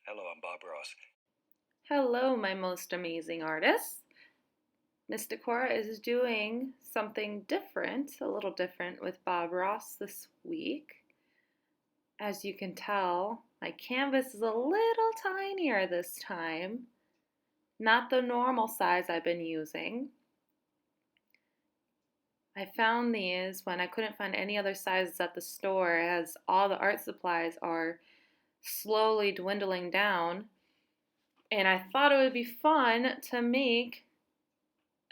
Hello, I'm Bob Ross. Hello, my most amazing artists. Miss Decorah is doing something different, a little different with Bob Ross this week. As you can tell, my canvas is a little tinier this time, not the normal size I've been using. I found these when I couldn't find any other sizes at the store, as all the art supplies are slowly dwindling down. And I thought it would be fun to make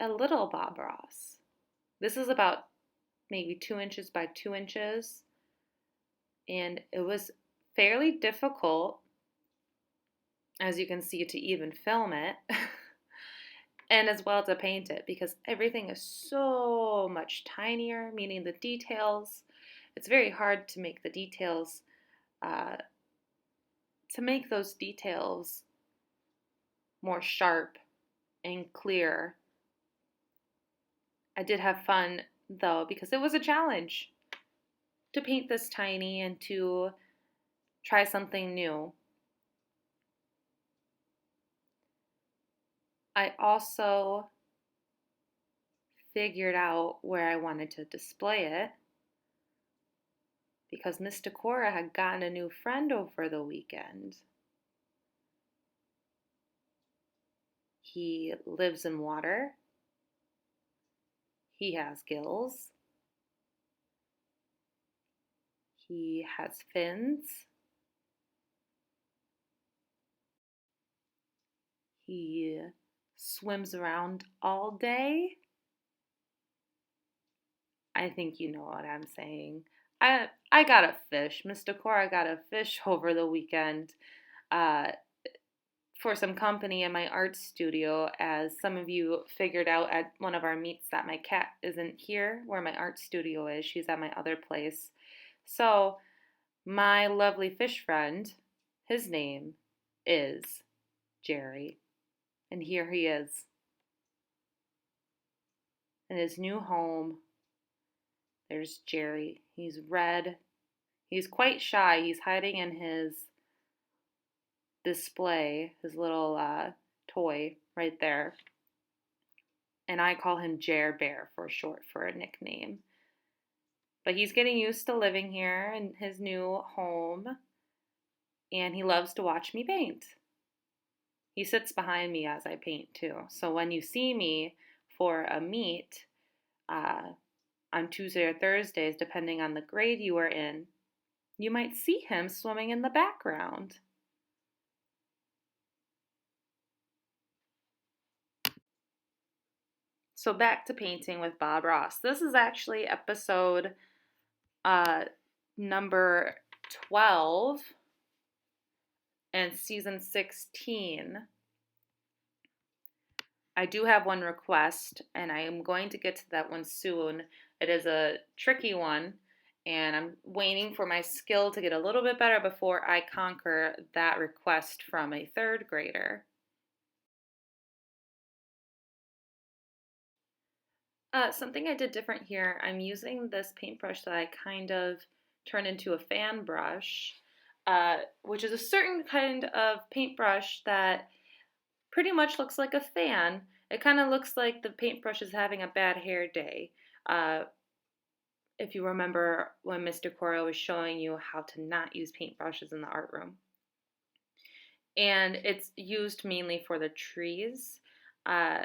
a little Bob Ross. This is about maybe 2 inches by 2 inches, and it was fairly difficult, as you can see, to even film it and as well to paint it because everything is so much tinier, meaning the details. It's very hard to make the details, uh, to make those details more sharp and clear. I did have fun though because it was a challenge to paint this tiny and to try something new. I also figured out where I wanted to display it because Miss Decorah had gotten a new friend over the weekend. He lives in water, he has gills, he has fins, he swims around all day. I think you know what I'm saying. I got a fish. Miss Decorah got a fish over the weekend. Uh, for some company in my art studio, as some of you figured out at one of our meets that my cat isn't here where my art studio is. She's at my other place. So, my lovely fish friend, his name is Jerry. And here he is in his new home. There's Jerry. He's red. He's quite shy. He's hiding in his display, his little toy right there. And I call him Jer Bear for short for a nickname. But he's getting used to living here in his new home, and he loves to watch me paint. He sits behind me as I paint too. So when you see me for a meet uh, on Tuesday or Thursdays, depending on the grade you are in, you might see him swimming in the background. So back to painting with Bob Ross. This is actually episode uh, number 12 and season 16. I do have one request, and I am going to get to that one soon. It is a tricky one, and I'm waiting for my skill to get a little bit better before I conquer that request from a third grader. Something I did different here, I'm using this paintbrush that I kind of turned into a fan brush, which is a certain kind of paintbrush that pretty much looks like a fan. It kind of looks like the paintbrush is having a bad hair day. Uh, if you remember when Mr. Coro was showing you how to not use paintbrushes in the art room. And it's used mainly for the trees. Uh,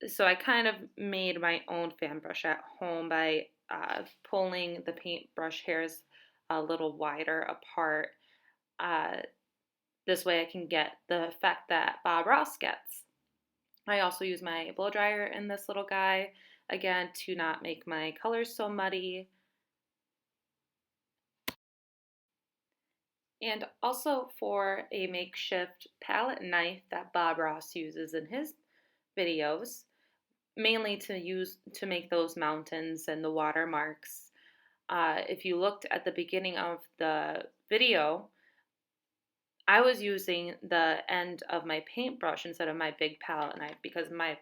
so I kind of made my own fan brush at home by pulling the paintbrush hairs a little wider apart. Uh, this way I can get the effect that Bob Ross gets. I also use my blow dryer in this little guy, again, to not make my colors so muddy. And also for a makeshift palette knife that Bob Ross uses in his videos, mainly to make those mountains and the watermarks. If you looked at the beginning of the video, I was using the end of my paintbrush instead of my big palette knife because my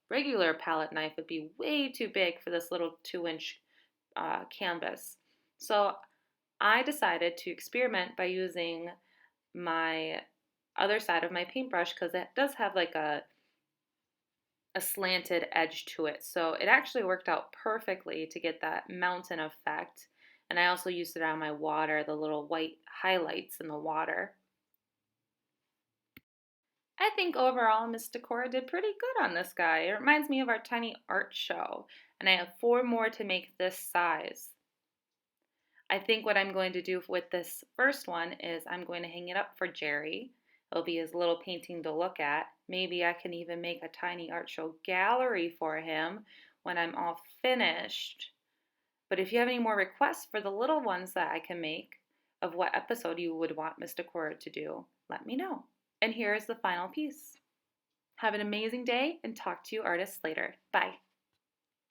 regular palette knife would be way too big for this little 2-inch canvas. So I decided to experiment by using my other side of my paintbrush because it does have like a slanted edge to it. So it actually worked out perfectly to get that mountain effect. And I also used it on my water, the little white highlights in the water. I think overall Miss Decorah did pretty good on this guy. It reminds me of our tiny art show, and I have 4 more to make this size. I think what I'm going to do with this first one is I'm going to hang it up for Jerry. It'll be his little painting to look at. Maybe I can even make a tiny art show gallery for him when I'm all finished. But if you have any more requests for the little ones that I can make of what episode you would want Miss Decorah to do, let me know. And here is the final piece. Have an amazing day and talk to you artists later. Bye.